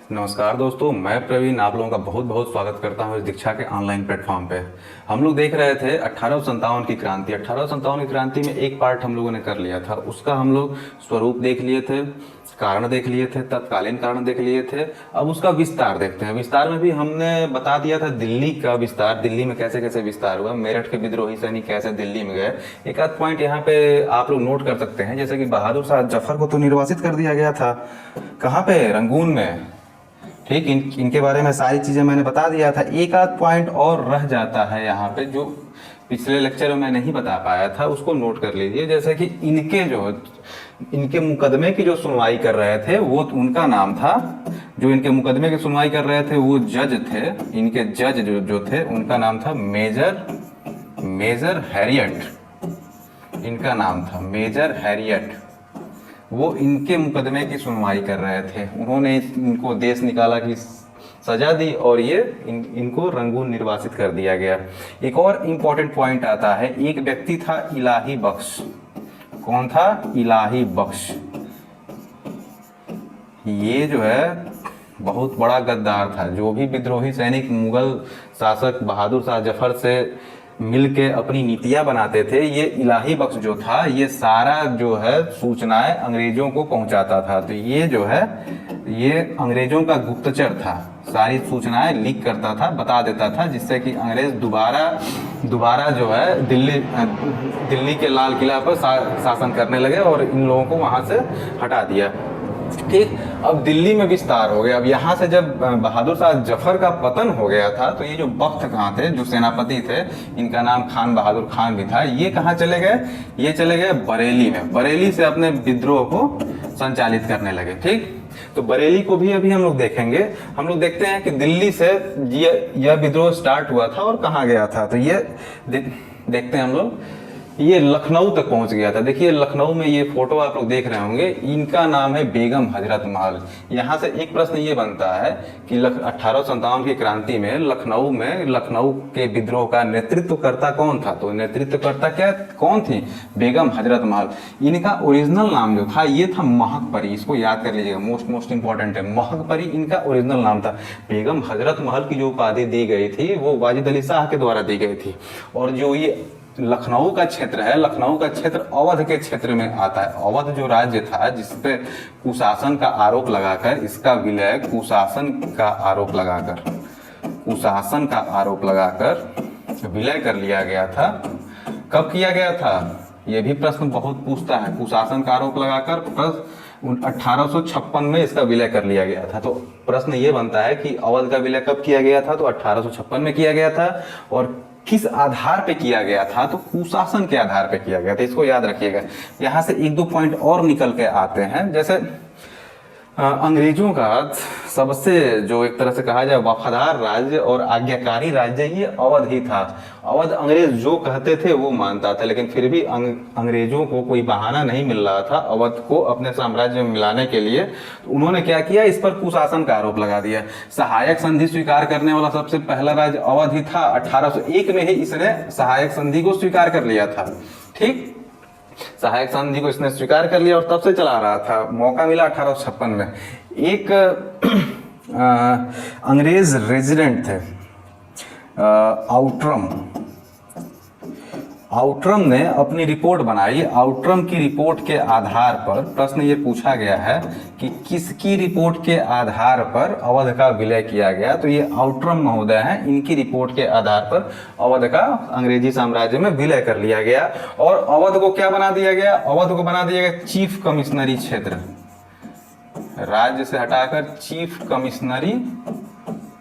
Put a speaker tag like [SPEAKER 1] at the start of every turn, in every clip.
[SPEAKER 1] नमस्कार दोस्तों, मैं प्रवीण आप लोगों का बहुत बहुत स्वागत करता हूं इस दीक्षा के ऑनलाइन प्लेटफॉर्म पे। हम लोग देख रहे थे 1857 की क्रांति। 1857 की क्रांति में एक पार्ट हम लोगों ने कर लिया था, उसका हम लोग स्वरूप देख लिए थे, कारण देख लिए थे, तत्कालीन कारण देख लिए थे। अब उसका विस्तार देखते हैं। विस्तार में भी हमने बता दिया था दिल्ली का विस्तार, दिल्ली में कैसे कैसे विस्तार हुआ, मेरठ के विद्रोही सैनिक कैसे दिल्ली में गए। एक आध पॉइंट यहाँ पे आप लोग नोट कर सकते हैं, जैसे कि बहादुर शाह जफर को तो निर्वासित कर दिया गया था। कहाँ पे? रंगून में। ठीक, इनके बारे में सारी चीज़ें मैंने बता दिया था। एक आध पॉइंट और रह जाता है यहाँ पे, जो पिछले लेक्चर में मैं नहीं बता पाया था, उसको नोट कर लीजिए। जैसे कि इनके मुकदमे की जो सुनवाई कर रहे थे वो उनका नाम था, जो इनके मुकदमे की सुनवाई कर रहे थे वो जज थे। इनके जज जो थे उनका नाम था मेजर हैरियट। इनका नाम था मेजर हैरियट। वो इनके मुकदमे की सुनवाई कर रहे थे। उन्होंने इनको देश निकाला की सजा दी और ये इनको रंगून निर्वासित कर दिया गया। एक और इम्पोर्टेंट पॉइंट आता है, एक व्यक्ति था इलाही बख्श। कौन था? इलाही बख्श। ये जो है बहुत बड़ा गद्दार था। जो भी विद्रोही सैनिक मुगल शासक बहादुर शाह जफर से मिलके अपनी नीतियां बनाते थे, ये इलाही बख्श जो था ये सारा जो है सूचनाएं अंग्रेजों को पहुंचाता था। तो ये जो है ये अंग्रेजों का गुप्तचर था, सारी सूचनाएं लीक करता था, बता देता था, जिससे कि अंग्रेज दोबारा जो है दिल्ली के लाल किला पर शासन करने लगे और इन लोगों को वहां से हटा दिया। ठीक, अब दिल्ली में विस्तार हो गया। अब यहाँ से जब बहादुर शाह जफर का पतन हो गया था तो ये जो बख्त कहाँ थे, जो सेनापति थे, इनका नाम खान बहादुर खान भी था, ये कहाँ चले गए? ये चले गए बरेली में। बरेली से अपने विद्रोह को संचालित करने लगे। ठीक, तो बरेली को भी अभी हम लोग देखेंगे। हम लोग देखते हैं कि दिल्ली से यह विद्रोह स्टार्ट हुआ था और कहाँ गया था। तो ये देखते हैं हम लोग, ये लखनऊ तक पहुंच गया था। देखिए लखनऊ में ये फोटो आप लोग देख रहे होंगे, इनका नाम है बेगम हजरत महल। यहाँ से एक प्रश्न ये बनता है कि 1857 की क्रांति में लखनऊ के विद्रोह का नेतृत्वकर्ता कौन था? तो नेतृत्वकर्ता कौन थी? बेगम हजरत महल। इनका ओरिजिनल नाम जो था ये था महक परी। इसको याद कर लीजिएगा, मोस्ट इंपॉर्टेंट है। महक परी इनका ओरिजिनल नाम था। बेगम हजरत महल की जो उपाधि दी गई थी वो वाजिद अली शाह के द्वारा दी गई थी। और जो ये लखनऊ का क्षेत्र है, लखनऊ का क्षेत्र अवध के क्षेत्र में आता है। अवध जो राज्य था जिसपे कुशासन का आरोप लगाकर इसका विलय कुशासन का आरोप लगाकर विलय कर लिया गया था। कब किया गया था? यह भी प्रश्न बहुत पूछता है। कुशासन का आरोप लगाकर 1856 में इसका विलय कर लिया गया था। तो प्रश्न ये बनता है कि अवध का विलय कब किया गया था? तो 1856 में किया गया था। और किस आधार पे किया गया था? तो कुशासन के आधार पे किया गया था। इसको याद रखिएगा। यहाँ से एक दो पॉइंट और निकल के आते हैं। जैसे अंग्रेजों का सबसे जो एक तरह से कहा जाए वफादार राज्य और आज्ञाकारी राज्य ये अवध ही था। अवध अंग्रेज जो कहते थे वो मानता था, लेकिन फिर भी अंग्रेजों को कोई बहाना नहीं मिल रहा था अवध को अपने साम्राज्य में मिलाने के लिए। तो उन्होंने क्या किया? इस पर कुशासन का आरोप लगा दिया। सहायक संधि स्वीकार करने वाला सबसे पहला राज्य अवध ही था। 1801 में ही इसने सहायक संधि को स्वीकार कर लिया था। ठीक, सहायक संधि को इसने स्वीकार कर लिया और तब से चला रहा था। मौका मिला 1856 में। एक अंग्रेज रेजिडेंट थे आउटरम ने अपनी रिपोर्ट बनाई। आउटरम की रिपोर्ट के आधार पर प्रश्न ये पूछा गया है कि किसकी रिपोर्ट के आधार पर अवध का विलय किया गया? तो ये आउटरम महोदय हैं, इनकी रिपोर्ट के आधार पर अवध का अंग्रेजी साम्राज्य में विलय कर लिया गया। और अवध को क्या बना दिया गया? अवध को बना दिया गया चीफ कमिश्नरी क्षेत्र। राज्य से हटाकर चीफ कमिश्नरी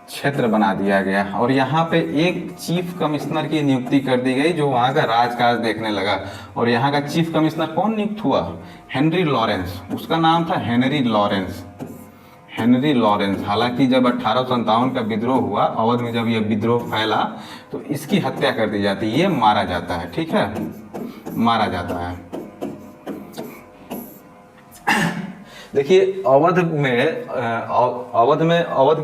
[SPEAKER 1] क्षेत्र बना दिया गया। और यहाँ पे एक चीफ कमिश्नर की नियुक्ति कर दी गई जो वहाँ का राजकाज देखने लगा। और यहाँ का चीफ कमिश्नर कौन नियुक्त हुआ? Henry Lawrence. उसका नाम था हेनरी लॉरेंस। हालांकि जब 1857 का विद्रोह हुआ, अवध में जब यह विद्रोह फैला तो इसकी हत्या कर दी जाती है, ये मारा जाता है। ठीक है, मारा जाता है। देखिए अवध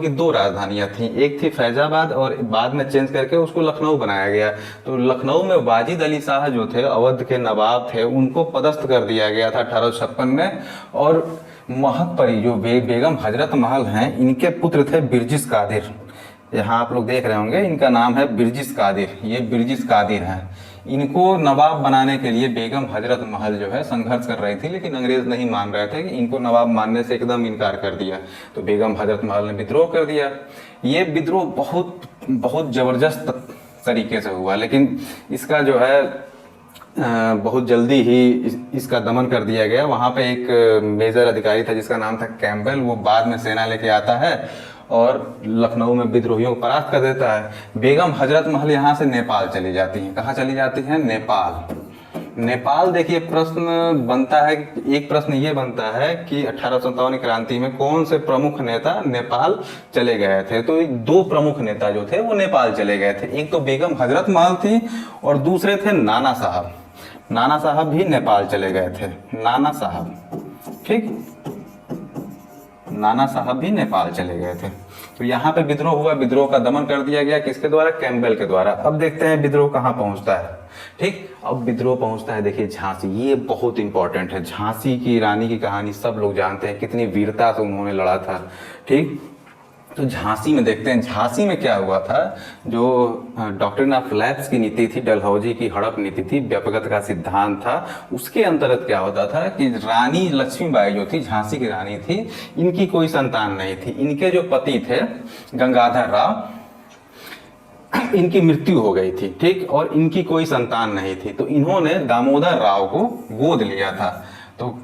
[SPEAKER 1] की दो राजधानियां थी। एक थी फैजाबाद और बाद में चेंज करके उसको लखनऊ बनाया गया। तो लखनऊ में वाजिद अली शाह जो थे, अवध के नवाब थे, उनको पदस्थ कर दिया गया था 1856 में। और महतपरी जो बेगम हजरत महल हैं, इनके पुत्र थे बिरजिस कादिर। यहाँ आप लोग देख रहे होंगे, इनका नाम है बिरजिस कादिर। ये बिरजिस कादिर हैं। इनको नवाब बनाने के लिए बेगम हजरत महल जो है संघर्ष कर रही थी, लेकिन अंग्रेज नहीं मान रहे थे कि इनको नवाब मानने से एकदम इनकार कर दिया। तो बेगम हजरत महल ने विद्रोह कर दिया। ये विद्रोह बहुत बहुत ज़बरदस्त तरीके से हुआ, लेकिन इसका जो है बहुत जल्दी ही इसका दमन कर दिया गया। वहाँ पे एक मेजर अधिकारी था जिसका नाम था कैम्पबेल। वो बाद में सेना लेके आता है और लखनऊ में विद्रोहियों को परास्त कर देता है। बेगम हजरत महल यहाँ से नेपाल चली जाती हैं। कहाँ चली जाती हैं? नेपाल। नेपाल देखिए, प्रश्न बनता है, एक प्रश्न ये बनता है कि 1857 की क्रांति में कौन से प्रमुख नेता नेपाल चले गए थे? तो दो प्रमुख नेता जो थे वो नेपाल चले गए थे। एक तो बेगम हजरत महल थी और दूसरे थे नाना साहब। नाना साहब भी नेपाल चले गए थे। नाना साहब, ठीक, नाना साहब भी नेपाल चले गए थे। तो यहाँ पे विद्रोह हुआ, विद्रोह का दमन कर दिया गया। किसके द्वारा? कैम्पबेल के द्वारा। अब देखते हैं विद्रोह कहाँ पहुँचता है। ठीक, अब विद्रोह पहुँचता है, देखिए झांसी। ये बहुत इंपॉर्टेंट है। झांसी की रानी की कहानी सब लोग जानते हैं, कितनी वीरता से उन्होंने लड़ा था। ठीक, तो झांसी में देखते हैं झांसी में क्या हुआ था। जो डॉक्ट्रिन ऑफ लैप्स की नीति थी, डलहौजी की हड़प नीति थी, व्यापकता का सिद्धांत था, उसके अंतर्गत क्या होता था कि रानी लक्ष्मीबाई जो थी, झांसी की रानी थी, इनकी कोई संतान नहीं थी। इनके जो पति थे गंगाधर राव, इनकी मृत्यु हो गई थी। ठीक, और इनकी कोई संतान नहीं थी। तो इन्होंने दामोदर राव को गोद लिया था। तो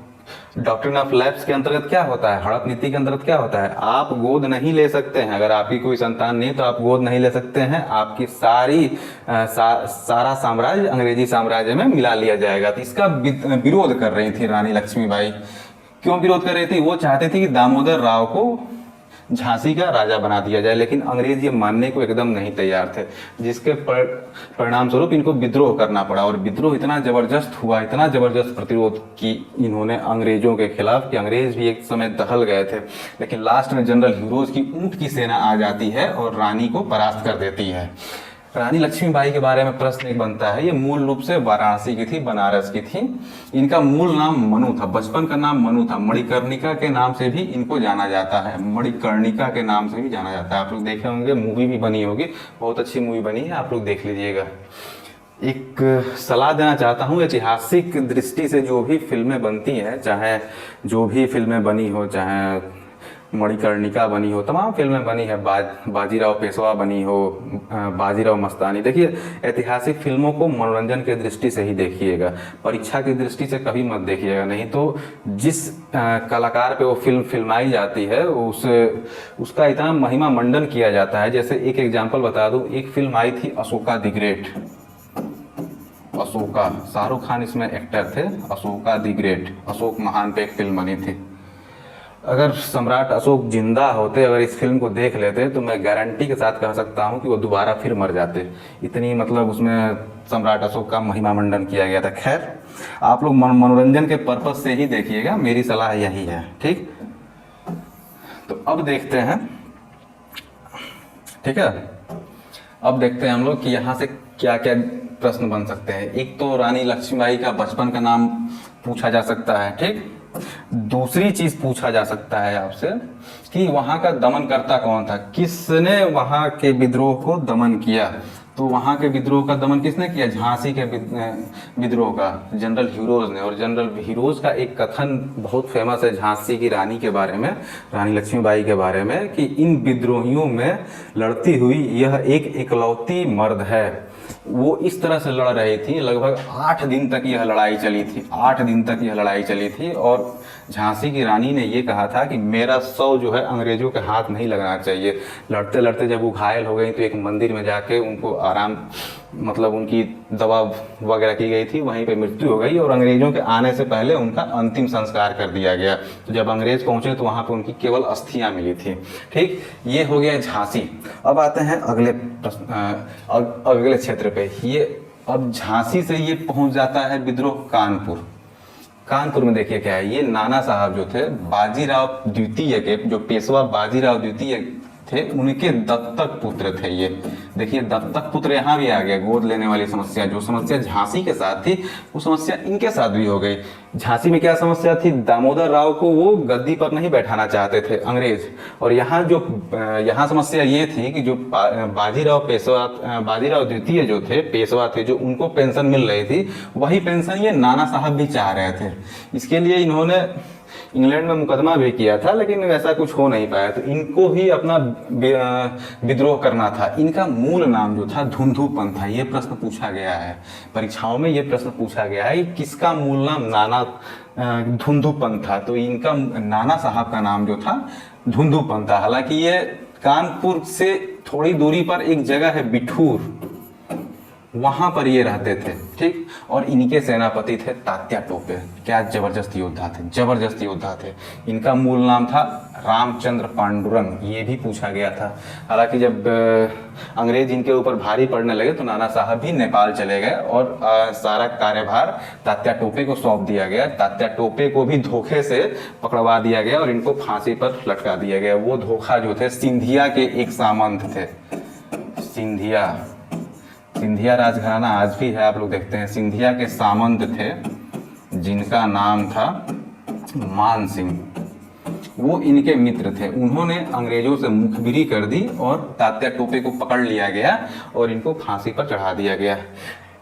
[SPEAKER 1] डॉक्ट्रिन ऑफ लैप्स के अंतर्गत क्या होता है, हड़प नीति के अंतर्गत क्या होता है, आप गोद नहीं ले सकते हैं। अगर आपकी कोई संतान नहीं तो आप गोद नहीं ले सकते हैं। आपकी सारा साम्राज्य अंग्रेजी साम्राज्य में मिला लिया जाएगा। तो इसका विरोध कर रही थी रानी लक्ष्मीबाई। क्यों विरोध कर रही थी? वो चाहती थी कि दामोदर राव को झांसी का राजा बना दिया जाए, लेकिन अंग्रेज ये मानने को एकदम नहीं तैयार थे, जिसके परिणाम स्वरूप इनको विद्रोह करना पड़ा। और विद्रोह इतना जबरदस्त हुआ, इतना जबरदस्त प्रतिरोध की इन्होंने अंग्रेजों के खिलाफ कि अंग्रेज भी एक समय दहल गए थे। लेकिन लास्ट में जनरल हीरोज की ऊंट की सेना आ जाती है और रानी को परास्त कर देती है। रानी लक्ष्मीबाई के बारे में प्रश्न एक बनता है। ये मूल रूप से वाराणसी की थी, बनारस की थी। इनका मूल नाम मनु था, बचपन का नाम मनु था। मणिकर्णिका के नाम से भी इनको जाना जाता है, मणिकर्णिका के नाम से भी जाना जाता है। आप लोग देखे होंगे, मूवी भी बनी होगी, बहुत अच्छी मूवी बनी है, आप लोग देख लीजिएगा। एक सलाह देना चाहता हूँ, ऐतिहासिक दृष्टि से जो भी फिल्में बनती हैं, चाहे जो भी फिल्में बनी हो, चाहे मणिकर्णिका बनी हो, तमाम फिल्में बनी है, बाजीराव पेशवा बनी हो, बाजीराव मस्तानी, देखिए ऐतिहासिक फिल्मों को मनोरंजन के दृष्टि से ही देखिएगा, परीक्षा की दृष्टि से कभी मत देखिएगा। नहीं तो जिस कलाकार पे वो फिल्म फिल्माई जाती है उसका इतना महिमा मंडन किया जाता है। जैसे एक एग्जाम्पल बता दूं, एक फिल्म आई थी अशोका द ग्रेट। अशोका, शाहरुख खान इसमें एक्टर थे। अशोका द ग्रेट, अशोक महान पे एक फिल्म बनी थी। अगर सम्राट अशोक जिंदा होते, अगर इस फिल्म को देख लेते, तो मैं गारंटी के साथ कह सकता हूं कि वो दोबारा फिर मर जाते। इतनी मतलब उसमें सम्राट अशोक का महिमा मंडन किया गया था। खैर, आप लोग मनोरंजन के पर्पज से ही देखिएगा, मेरी सलाह यही है। ठीक, तो अब देखते हैं, ठीक है, अब देखते हैं हम लोग कि यहाँ से क्या क्या प्रश्न बन सकते हैं। एक तो रानी लक्ष्मीबाई का बचपन का नाम पूछा जा सकता है। ठीक, दूसरी चीज पूछा जा सकता है आपसे कि वहां का दमनकर्ता कौन था, किसने वहां के विद्रोह को दमन किया। तो वहां के विद्रोह का दमन किसने किया? झांसी के विद्रोह का जनरल हीरोज ने। और जनरल हीरोज का एक कथन बहुत फेमस है झांसी की रानी के बारे में, रानी लक्ष्मीबाई के बारे में, कि इन विद्रोहियों में लड़ती हुई यह एक इकलौती मर्द है। वो इस तरह से लड़ रही थी, लगभग 8 दिन तक यह लड़ाई चली थी। 8 दिन तक यह लड़ाई चली थी और झांसी की रानी ने ये कहा था कि मेरा शव जो है अंग्रेजों के हाथ नहीं लगना चाहिए। लड़ते लड़ते जब वो घायल हो गई तो एक मंदिर में जाके उनको आराम, मतलब उनकी दवा वगैरह की गई थी, वहीं पे मृत्यु हो गई और अंग्रेजों के आने से पहले उनका अंतिम संस्कार कर दिया गया। तो जब अंग्रेज पहुंचे तो वहां पे उनकी केवल अस्थियां मिली थी। ठीक, ये हो गया झांसी। अब आते हैं अगले क्षेत्र पे। ये अब झांसी से ये पहुंच जाता है विद्रोह कानपुर। कानपुर में देखिए क्या है, ये नाना साहब जो थे बाजीराव द्वितीय के, जो पेशवा बाजीराव द्वितीय थे उनके दत्तक पुत्र थे ये। देखिए दत्तक पुत्र यहाँ भी आ गया, गोद लेने वाली समस्या। जो समस्या झांसी के साथ थी वो समस्या इनके साथ भी हो गई। झांसी में क्या समस्या थी, दामोदर राव को वो गद्दी पर नहीं बैठाना चाहते थे अंग्रेज, और यहाँ समस्या ये थी कि जो बाजीराव द्वितीय जो थे पेशवा थे, जो उनको पेंशन मिल रही थी, वही पेंशन ये नाना साहब भी चाह रहे थे। इसके लिए इन्होंने इंग्लैंड में मुकदमा भी किया था, लेकिन वैसा कुछ हो नहीं पाया। तो इनको भी अपना विद्रोह करना था। इनका मूल नाम जो था धुंधुपन था। ये प्रश्न पूछा गया है परीक्षाओं में, ये प्रश्न पूछा गया है कि किसका मूल नाम नाना धुंधुपन था। तो इनका नाना साहब का नाम जो था धुंधुपन था। हालांकि ये कानपुर से थोड़ी दूरी पर एक जगह है बिठूर, वहां पर ये रहते थे, ठीक। और इनके सेनापति थे तात्या टोपे। क्या जबरदस्त योद्धा थे, जबरदस्त योद्धा थे। इनका मूल नाम था रामचंद्र पांडुरंग। ये भी पूछा गया था। हालांकि जब अंग्रेज इनके ऊपर भारी पड़ने लगे तो नाना साहब भी नेपाल चले गए और सारा कार्यभार तात्या टोपे को सौंप दिया गया। तात्या टोपे को भी धोखे से पकड़वा दिया गया और इनको फांसी पर लटका दिया गया। वो धोखा जो थे सिंधिया के एक सामंत थे। सिंधिया राजघराना आज भी है, आप लोग देखते हैं। सिंधिया के सामंत थे जिनका नाम था मान सिंह, वो इनके मित्र थे। उन्होंने अंग्रेजों से मुखबिरी कर दी और तात्या टोपे को पकड़ लिया गया और इनको फांसी पर चढ़ा दिया गया।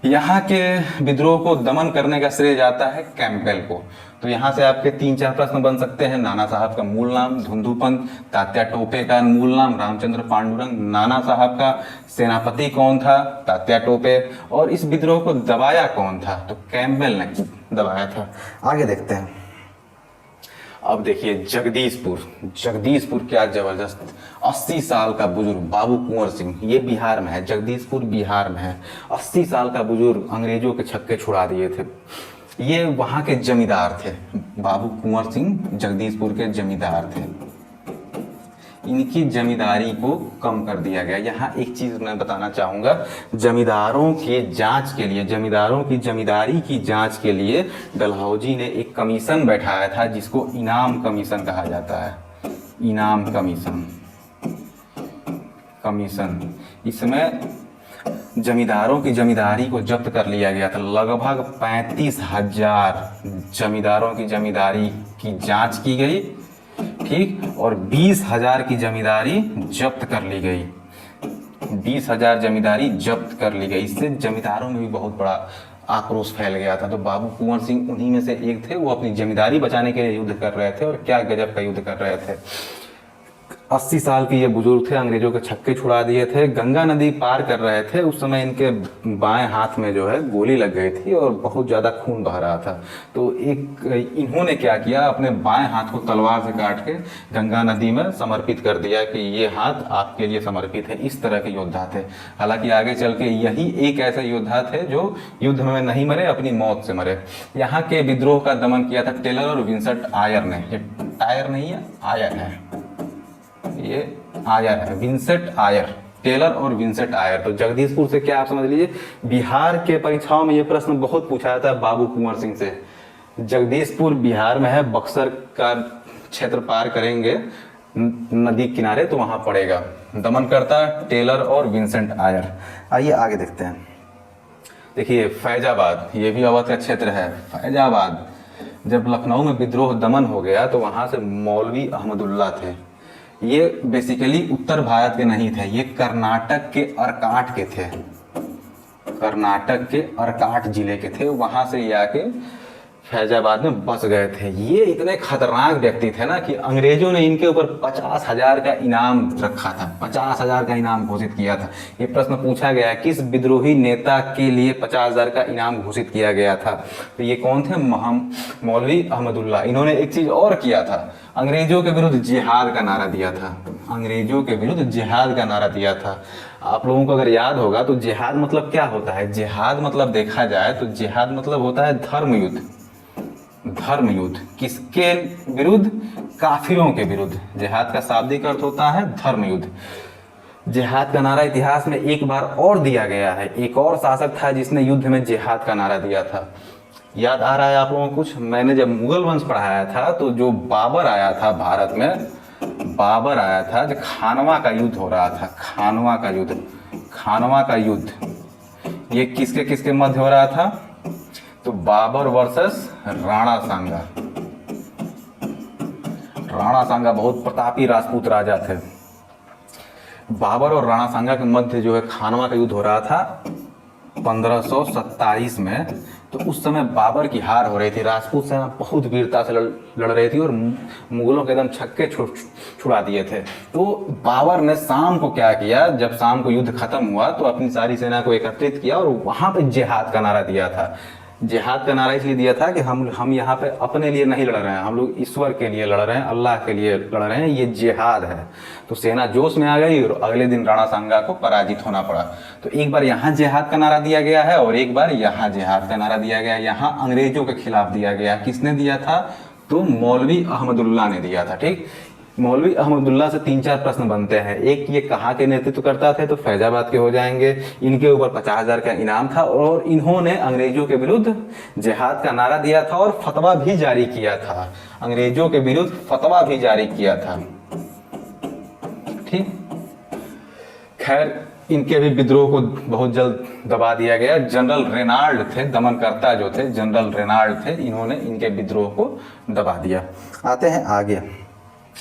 [SPEAKER 1] यहाँ के विद्रोह को दमन करने का श्रेय जाता है कैंपबेल को। तो यहाँ से आपके 3-4 प्रश्न बन सकते हैं। नाना साहब का मूल नाम धुंधुपन, तात्या टोपे का मूल नाम रामचंद्र पांडुरंग, नाना साहब का सेनापति कौन था, तात्या टोपे, और इस विद्रोह को दबाया कौन था, तो कैंपबेल ने दबाया था। आगे देखते हैं। अब देखिए जगदीशपुर क्या जबरदस्त। 80 साल का बुजुर्ग बाबू कुंवर सिंह, ये बिहार में है, जगदीशपुर बिहार में है। 80 साल का बुजुर्ग अंग्रेजों के छक्के छुड़ा दिए थे। ये वहाँ के जमींदार थे। बाबू कुंवर सिंह जगदीशपुर के जमींदार थे। इनकी जमींदारी को कम कर दिया गया। यहाँ एक चीज मैं बताना चाहूंगा, जमींदारों के जांच के लिए, जमींदारों की जमींदारी की जांच के लिए डलहौजी ने एक कमीशन बैठाया था जिसको इनाम कमीशन कहा जाता है। इनाम कमीशन। इसमें जमींदारों की जमींदारी को जब्त कर लिया गया था। लगभग 35,000 जमींदारों की जमींदारी की जांच की गई, ठीक, और 20,000 की जमींदारी जब्त कर ली गई। 20,000 जमींदारी जब्त कर ली गई। इससे जमींदारों में भी बहुत बड़ा आक्रोश फैल गया था। तो बाबू कुंवर सिंह उन्हीं में से एक थे। वो अपनी जमींदारी बचाने के लिए युद्ध कर रहे थे, और क्या गजब का युद्ध कर रहे थे। 80 साल के ये बुजुर्ग थे, अंग्रेजों के छक्के छुड़ा दिए थे। गंगा नदी पार कर रहे थे, उस समय इनके बाएं हाथ में जो है गोली लग गई थी और बहुत ज़्यादा खून बह रहा था। तो इन्होंने क्या किया, अपने बाएं हाथ को तलवार से काट के गंगा नदी में समर्पित कर दिया कि ये हाथ आपके लिए समर्पित है। इस तरह के योद्धा थे। हालांकि आगे चल के यही एक ऐसे योद्धा थे जो युद्ध में नहीं मरे, अपनी मौत से मरे। यहाँ के विद्रोह का दमन किया था टेलर और विंसेंट आयर ने। ये टायर नहीं है, आयर है, ये आयर है, विंसेंट आयर, टेलर और विंसेंट आयर। तो जगदीशपुर से क्या आप समझ लीजिए, बिहार के परीक्षाओं में ये प्रश्न बहुत पूछा जाता है बाबू कुंवर सिंह से। जगदीशपुर बिहार में है, बक्सर का क्षेत्र पार करेंगे नदी किनारे तो वहां पड़ेगा। दमनकर्ता टेलर और विंसेंट आयर। आइए आगे देखते हैं। देखिए फैजाबाद, ये भी अवध का क्षेत्र है। फैजाबाद, जब लखनऊ में विद्रोह दमन हो गया तो वहां से मौलवी अहमदुल्ला थे। ये बेसिकली उत्तर भारत के नहीं थे, ये कर्नाटक के अर्काट के थे। कर्नाटक के अर्काट जिले के थे। वहां से ये आके फैजाबाद में बस गए थे। ये इतने खतरनाक व्यक्ति थे ना कि अंग्रेजों ने इनके ऊपर 50,000 का इनाम रखा था। 50,000 का इनाम घोषित किया था। ये प्रश्न पूछा गया है, किस विद्रोही नेता के लिए 50,000 का इनाम घोषित किया गया था। तो ये कौन थे, मौलवी अहमदुल्ला। इन्होंने एक चीज और किया था, अंग्रेजों के विरुद्ध जिहाद का नारा दिया था। अंग्रेजों के विरुद्ध जिहाद का नारा दिया था। आप लोगों को अगर याद होगा तो जिहाद मतलब क्या होता है। जिहाद मतलब देखा जाए तो जिहाद मतलब होता है धर्म युद्ध। धर्म युद्ध किसके विरुद्ध, काफिरों के विरुद्ध। जिहाद का शाब्दिक अर्थ होता है धर्म युद्ध। जिहाद का नारा इतिहास में एक बार और दिया गया है। एक और शासक था जिसने युद्ध में जिहाद का नारा दिया था। याद आ रहा है आप लोगों को कुछ। मैंने जब मुगल वंश पढ़ाया था तो जो बाबर आया था भारत में, बाबर आया था, जब खानवा का युद्ध हो रहा था, खानवा का युद्ध, खानवा का युद्ध ये किसके किसके मध्य हो रहा था? तो बाबर वर्सेस राणा सांगा। राणा सांगा बहुत प्रतापी राजपूत राजा थे। बाबर और राणा सांगा के मध्य जो है खानवा का युद्ध हो रहा था 1527 में। तो उस समय बाबर की हार हो रही थी, राजपूत सेना बहुत वीरता से लड़ रही थी और मुगलों के एकदम छक्के छुड़ा दिए थे। तो बाबर ने शाम को क्या किया, जब शाम को युद्ध खत्म हुआ तो अपनी सारी सेना को एकत्रित किया और वहां पे जिहाद का नारा दिया था। जिहाद का नारा इसलिए दिया था कि हम यहाँ पे अपने लिए नहीं लड़ रहे हैं, हम लोग ईश्वर के लिए लड़ रहे हैं, अल्लाह के लिए लड़ रहे हैं, ये जिहाद है। तो सेना जोश में आ गई और अगले दिन राणा सांगा को पराजित होना पड़ा। तो एक बार यहाँ जिहाद का नारा दिया गया है और एक बार यहाँ जिहाद का नारा दिया गया। यहाँ अंग्रेजों के खिलाफ दिया गया। किसने दिया था? तो मौलवी अहमदुल्ला ने दिया था। ठीक, मौलवी अहमदुल्ला से 3-4 प्रश्न बनते हैं। एक, ये कहाँ के नेतृत्व करता थे? तो फैजाबाद के हो जाएंगे। इनके ऊपर 50,000 का इनाम था और इन्होंने अंग्रेजों के विरुद्ध जिहाद का नारा दिया था और फतवा भी जारी किया था। अंग्रेजों के विरुद्ध फतवा भी जारी किया था। ठीक, खैर इनके भी विद्रोह को बहुत जल्द दबा दिया गया। जनरल रेनाल्ड थे, दमनकर्ता जो थे जनरल रेनाल्ड थे, इन्होंने इनके विद्रोह को दबा दिया। आते हैं आगे।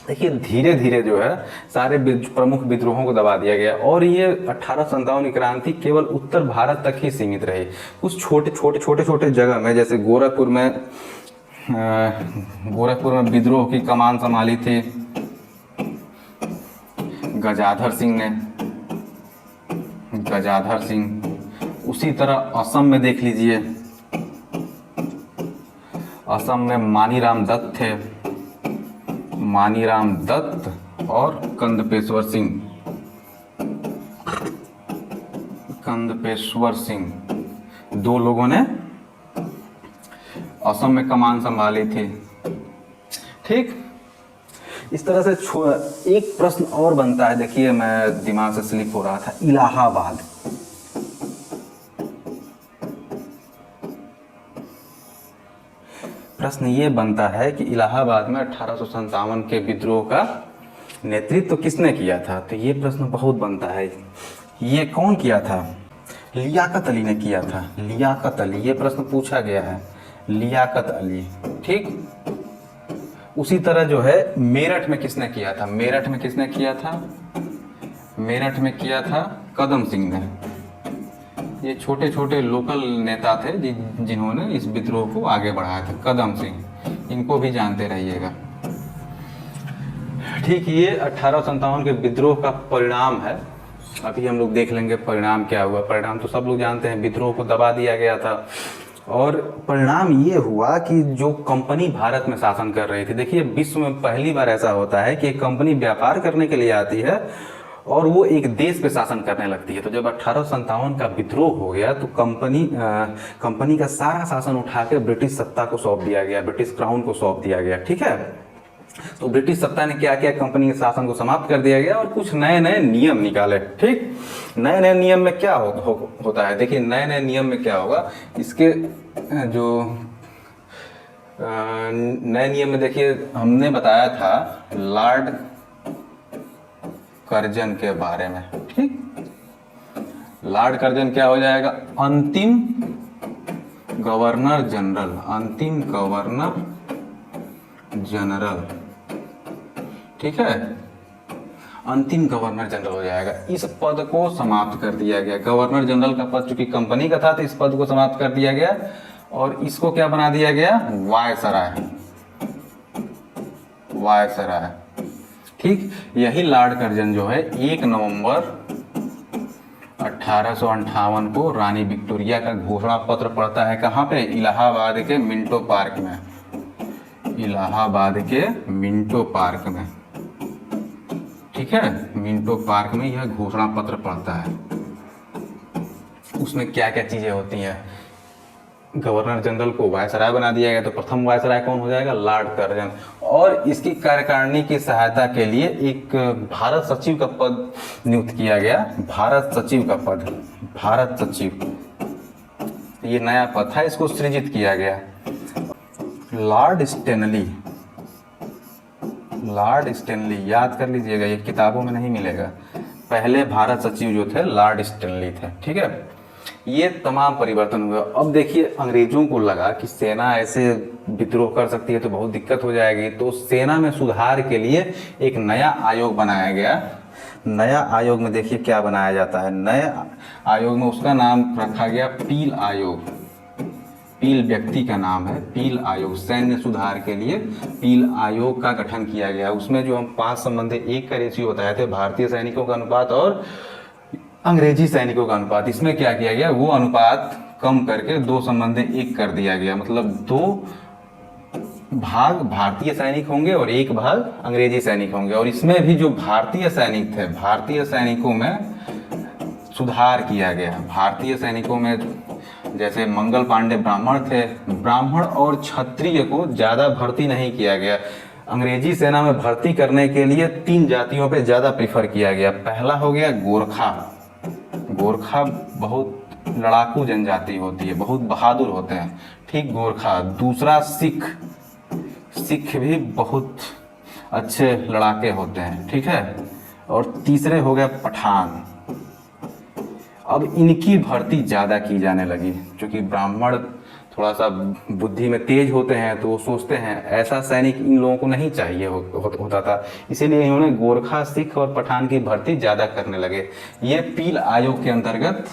[SPEAKER 1] देखिए धीरे धीरे जो है सारे प्रमुख विद्रोहों को दबा दिया गया और ये 1857 की क्रांति केवल उत्तर भारत तक ही सीमित रही। कुछ छोटे जगह में, जैसे गोरखपुर में विद्रोह की कमान संभाली थी गजाधर सिंह ने, गजाधर सिंह। उसी तरह असम में देख लीजिए, असम में मानीराम दत्त थे, मानीराम दत्त और कंदपेश्वर सिंह, कंदपेश्वर सिंह, दो लोगों ने असम में कमान संभाली थी। ठीक, इस तरह से एक प्रश्न और बनता है। देखिए मैं दिमाग से स्लिप हो रहा था, इलाहाबाद। प्रश्न ये बनता है कि इलाहाबाद में 1857 के विद्रोह का नेतृत्व तो किसने किया था? तो ये प्रश्न बहुत बनता है। ये कौन किया था? लियाकत अली ने किया था। लियाकत अली, ये प्रश्न पूछा गया है, लियाकत अली। ठीक, उसी तरह जो है मेरठ में किसने किया था? मेरठ में किसने किया था? मेरठ में किया था कदम सिंह ने। ये छोटे छोटे लोकल नेता थे जिन्होंने इस विद्रोह को आगे बढ़ाया था। कदम सिंह, इनको भी जानते रहिएगा। ठीक, ये 1857 के विद्रोह का परिणाम है। अभी हम लोग देख लेंगे परिणाम क्या हुआ। परिणाम तो सब लोग जानते हैं, विद्रोह को दबा दिया गया था और परिणाम ये हुआ कि जो कंपनी भारत में शासन कर रही थी। देखिए विश्व में पहली बार ऐसा होता है कि एक कंपनी व्यापार करने के लिए आती है और वो एक देश पे शासन करने लगती है। तो जब 1857 का विद्रोह हो गया तो कंपनी का सारा शासन उठा के ब्रिटिश सत्ता को सौंप दिया गया, ब्रिटिश क्राउन को सौंप दिया गया। ठीक है, तो ब्रिटिश सत्ता ने क्या किया? कंपनी के शासन को समाप्त कर दिया गया और कुछ नए नए नियम निकाले। ठीक, नए नए नियम में क्या होता है? देखिए नए नए नियम में क्या होगा, इसके जो नए नियम में देखिए हमने बताया था लॉर्ड कर्जन के बारे में। ठीक, लॉर्ड कर्जन क्या हो जाएगा? अंतिम गवर्नर जनरल, अंतिम गवर्नर जनरल। ठीक है, अंतिम गवर्नर जनरल हो जाएगा। इस पद को समाप्त कर दिया गया। गवर्नर जनरल का पद चूंकि कंपनी का था तो इस पद को समाप्त कर दिया गया और इसको क्या बना दिया गया? Viceroy, viceroy. ठीक, यही लॉर्ड कर्जन जो है 1 नवंबर 1858 को रानी विक्टोरिया का घोषणा पत्र पढ़ता है। कहाँ पे? इलाहाबाद के मिंटो पार्क में, इलाहाबाद के मिंटो पार्क में। ठीक है, मिंटो पार्क में यह घोषणा पत्र पढ़ता है। उसमें क्या क्या चीजें होती हैं? गवर्नर जनरल को वायसराय बना दिया गया। तो प्रथम वायसराय कौन हो जाएगा? Lord Curzon. और इसकी कार्यकारिणी की सहायता के लिए एक भारत सचिव का पद नियुक्त किया गया। भारत सचिव का पद, भारत सचिव, ये नया पद था, इसको सृजित किया गया। लॉर्ड स्टेनली, लॉर्ड स्टैनली, याद कर लीजिएगा, ये किताबों में नहीं मिलेगा। पहले भारत सचिव जो थे लॉर्ड स्टैनली थे, ठीक है। ये तमाम परिवर्तन हुए। अब देखिए अंग्रेजों को लगा कि सेना ऐसे विद्रोह कर सकती है तो बहुत दिक्कत हो जाएगी, तो सेना में सुधार के लिए एक नया आयोग बनाया गया। नया आयोग में देखिए क्या बनाया जाता है, नए आयोग में उसका नाम रखा गया पील आयोग। पील व्यक्ति का नाम है, पील आयोग। सैन्य सुधार के लिए पील आयोग का गठन किया गया। उसमें जो हम 5 संबंधी 1 का रेशियो बताए थे, भारतीय सैनिकों का अनुपात और अंग्रेजी सैनिकों का अनुपात, इसमें क्या किया गया, वो अनुपात कम करके 2 संबंधी 1 कर दिया गया। मतलब 2 भाग भारतीय सैनिक होंगे और 1 भाग अंग्रेजी सैनिक होंगे। और इसमें भी जो भारतीय सैनिक थे, भारतीय सैनिकों में सुधार किया गया। भारतीय सैनिकों में जैसे मंगल पांडे ब्राह्मण थे, ब्राह्मण और क्षत्रिय को ज़्यादा भर्ती नहीं किया गया। अंग्रेजी सेना में भर्ती करने के लिए 3 जातियों पे ज़्यादा प्रीफर किया गया। पहला हो गया गोरखा। गोरखा बहुत लड़ाकू जनजाति होती है, बहुत बहादुर होते हैं, ठीक, गोरखा। दूसरा सिख, सिख भी बहुत अच्छे लड़ाके होते हैं, ठीक है। और तीसरे हो गए पठान। अब इनकी भर्ती ज़्यादा की जाने लगी, क्योंकि ब्राह्मण थोड़ा सा बुद्धि में तेज होते हैं, तो वो सोचते हैं ऐसा सैनिक इन लोगों को नहीं चाहिए होता था। इसीलिए इन्होंने गोरखा, सिख और पठान की भर्ती ज़्यादा करने लगे। ये पील आयोग के अंतर्गत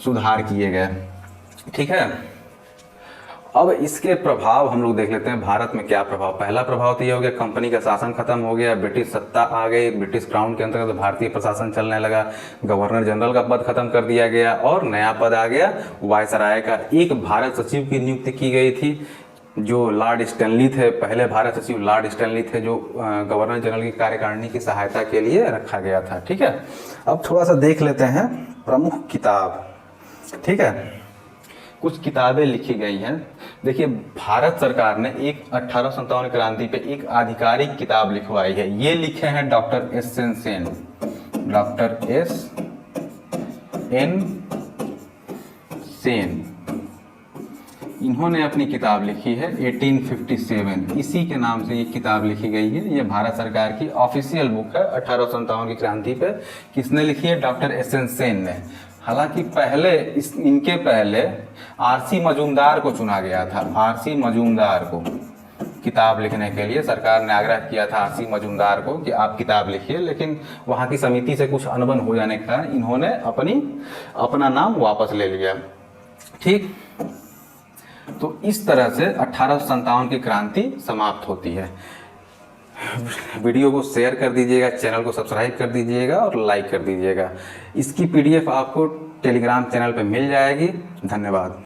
[SPEAKER 1] सुधार किए गए, ठीक है। अब इसके प्रभाव हम लोग देख लेते हैं, भारत में क्या प्रभाव। पहला प्रभाव तो ये हो गया, कंपनी का शासन खत्म हो गया, ब्रिटिश सत्ता आ गई, ब्रिटिश क्राउन के अंतर्गत भारतीय प्रशासन चलने लगा। गवर्नर जनरल का पद खत्म कर दिया गया और नया पद आ गया वायसराय का। एक भारत सचिव की नियुक्ति की गई थी, जो लॉर्ड स्टैनली थे। पहले भारत सचिव लॉर्ड स्टैनली थे, जो गवर्नर जनरल की कार्यकारिणी की सहायता के लिए रखा गया था, ठीक है। अब थोड़ा सा देख लेते हैं प्रमुख किताब, ठीक है। कुछ किताबें लिखी गई हैं। देखिए भारत सरकार ने एक 1857 क्रांति पे एक आधिकारिक किताब लिखवाई है। ये लिखे हैं doctor S N Sen, doctor S N Sen. इन्होंने अपनी किताब लिखी है 1857, इसी के नाम से ये किताब लिखी गई है। ये भारत सरकार की ऑफिशियल बुक है 1857 की क्रांति पे। किसने लिखी है? डॉक्टर एस एन सेन ने। हालांकि पहले इनके पहले आरसी मजूमदार को चुना गया था। आरसी मजूमदार को किताब लिखने के लिए सरकार ने आग्रह किया था आरसी मजूमदार को कि आप किताब लिखिए, लेकिन वहाँ की समिति से कुछ अनबन हो जाने के कारण इन्होंने अपना नाम वापस ले लिया, ठीक। तो इस तरह से 1857 की क्रांति समाप्त होती है। वीडियो को शेयर कर दीजिएगा, चैनल को सब्सक्राइब कर दीजिएगा और लाइक कर दीजिएगा। इसकी PDF आपको टेलीग्राम चैनल पे मिल जाएगी। धन्यवाद।